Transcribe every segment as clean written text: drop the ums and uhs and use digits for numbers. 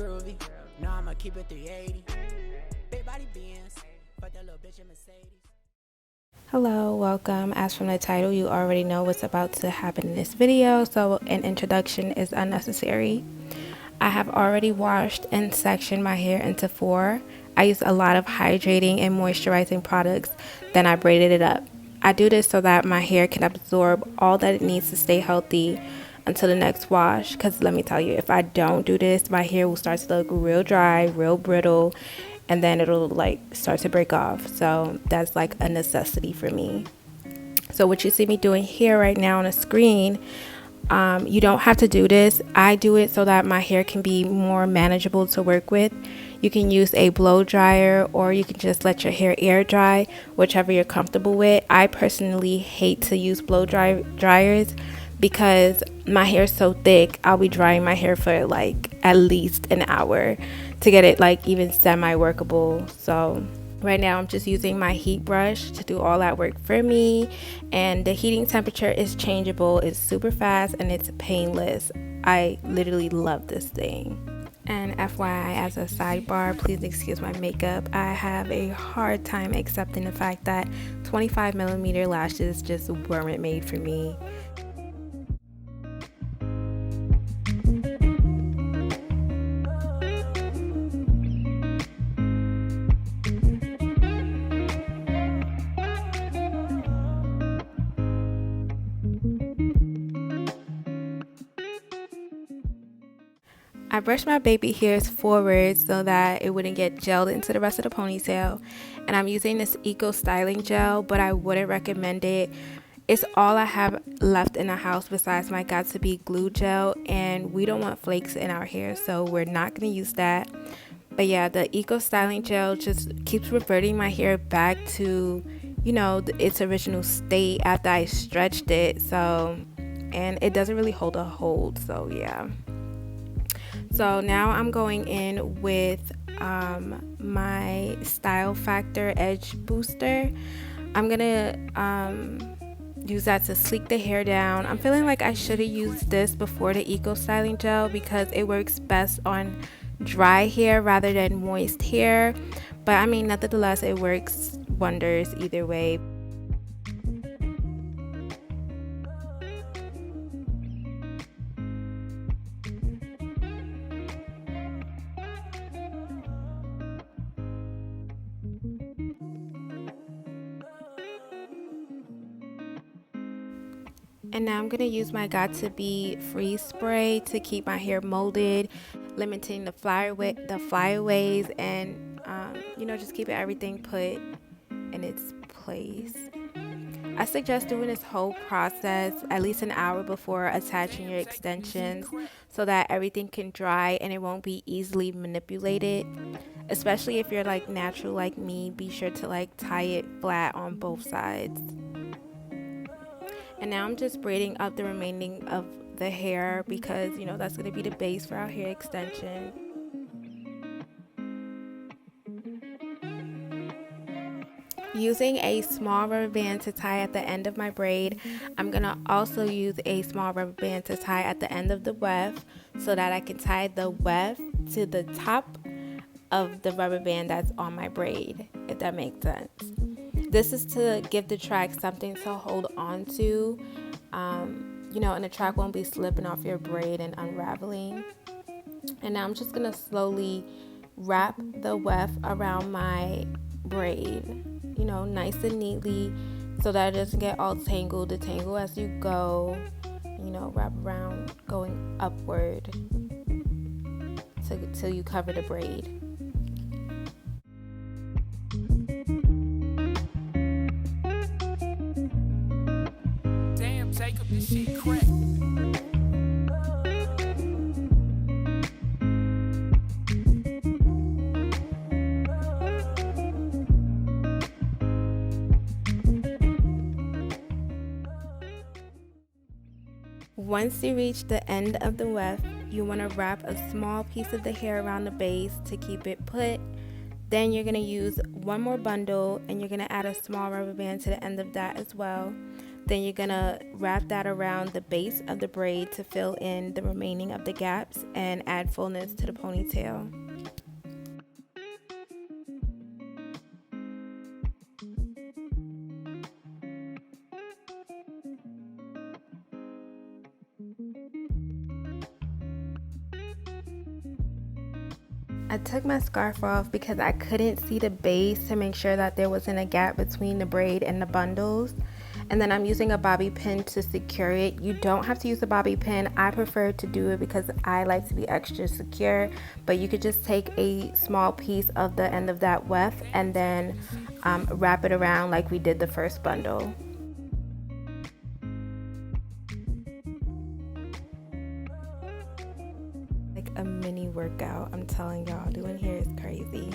groovy. No, I'ma keep it 380. Big body Benz, fuck that little bitch in Mercedes. Hello, welcome. As from the title, you already know what's about to happen in this video, so an introduction is unnecessary. I have already washed and sectioned my hair into 4. I used a lot of hydrating and moisturizing products, then I braided it up. I do this so that my hair can absorb all that it needs to stay healthy until the next wash, because let me tell you, if I don't do this, my hair will start to look real dry, real brittle, and then it'll like start to break off. So that's like a necessity for me. So what you see me doing here right now on the screen, you don't have to do this. I do it so that my hair can be more manageable to work with. You can use a blow dryer, or you can just let your hair air dry, whichever you're comfortable with. I personally hate to use dryers because my hair is so thick. I'll be drying my hair for like at least an hour to get it like even semi workable. So right now I'm just using my heat brush to do all that work for me, and the heating temperature is changeable. It's super fast and it's painless. I literally love this thing. And FYI, as a sidebar, please excuse my makeup. I have a hard time accepting the fact that 25mm lashes just weren't made for me. I brushed my baby hairs forward so that it wouldn't get gelled into the rest of the ponytail. And I'm using this Eco Styling Gel, but I wouldn't recommend it. It's all I have left in the house besides my Got To Be glue gel, and we don't want flakes in our hair, so we're not going to use that. But yeah, the Eco Styling Gel just keeps reverting my hair back to, you know, its original state after I stretched it. So, and it doesn't really hold a hold, so yeah. So now I'm going in with my Style Factor Edge Booster. I'm gonna use that to sleek the hair down. I'm feeling like I should have used this before the Eco Styling Gel because it works best on dry hair rather than moist hair. But I mean, nevertheless, it works wonders either way. And now I'm going to use my Got To Be freeze spray to keep my hair molded, limiting the flyaways, and you know, just keeping everything put in its place. I suggest doing this whole process at least an hour before attaching your extensions so that everything can dry and it won't be easily manipulated. Especially if you're like natural like me, be sure to like tie it flat on both sides. And now I'm just braiding up the remaining of the hair because, you know, that's going to be the base for our hair extension. Using a small rubber band to tie at the end of my braid, I'm going to also use a small rubber band to tie at the end of the weft so that I can tie the weft to the top of the rubber band that's on my braid, if that makes sense. This is to give the track something to hold on to, you know, and the track won't be slipping off your braid and unraveling. And now I'm just going to slowly wrap the weft around my braid, you know, nice and neatly so that it doesn't get all tangled. Detangle as you go, you know, wrap around going upward till you cover the braid. Jacob, this shit crack. Once you reach the end of the weft, you want to wrap a small piece of the hair around the base to keep it put. Then you're going to use one more bundle and you're going to add a small rubber band to the end of that as well. Then you're gonna wrap that around the base of the braid to fill in the remaining of the gaps and add fullness to the ponytail. I took my scarf off because I couldn't see the base to make sure that there wasn't a gap between the braid and the bundles. And then I'm using a bobby pin to secure it. You don't have to use a bobby pin. I prefer to do it because I like to be extra secure, but you could just take a small piece of the end of that weft and then wrap it around like we did the first bundle. Like a mini workout, I'm telling y'all, doing hair is crazy.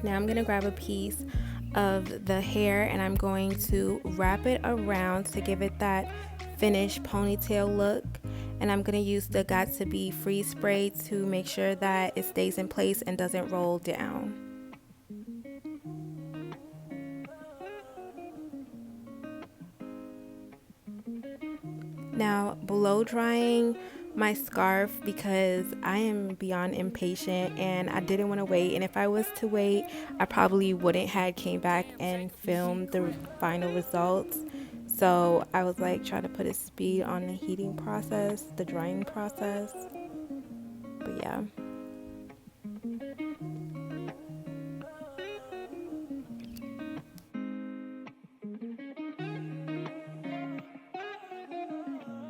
Now I'm gonna grab a piece of the hair and I'm going to wrap it around to give it that finished ponytail look. And I'm gonna use the Got To Be freeze spray to make sure that it stays in place and doesn't roll down. Now, blow drying my scarf because I am beyond impatient and I didn't want to wait, and if I was to wait I probably wouldn't have came back and filmed the final results. So I was like trying to put a speed on the heating process, the drying process. But yeah.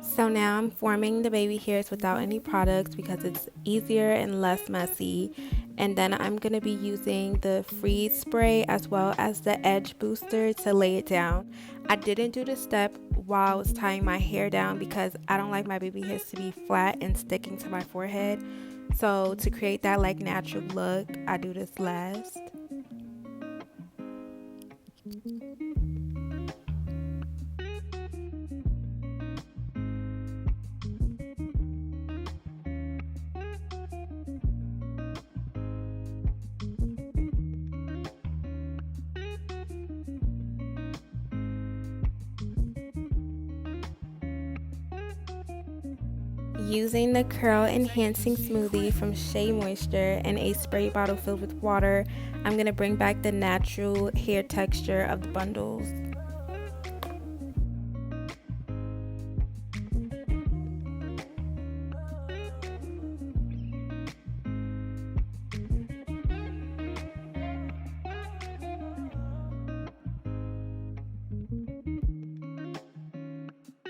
So now I'm forming the baby hairs without any products because it's easier and less messy. And then I'm going to be using the freeze spray as well as the edge booster to lay it down. I didn't do this step while I was tying my hair down because I don't like my baby hairs to be flat and sticking to my forehead. So to create that like natural look, I do this last. Using the curl enhancing smoothie from Shea Moisture and a spray bottle filled with water, I'm going to bring back the natural hair texture of the bundles.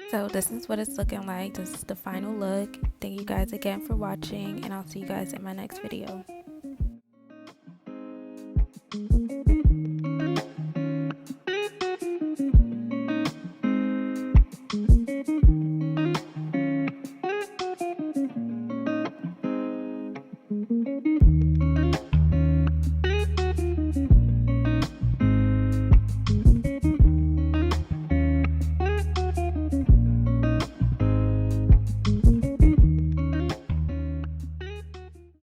So this is what it's looking like. This is the final look. Thank you guys again for watching, and I'll see you guys in my next video.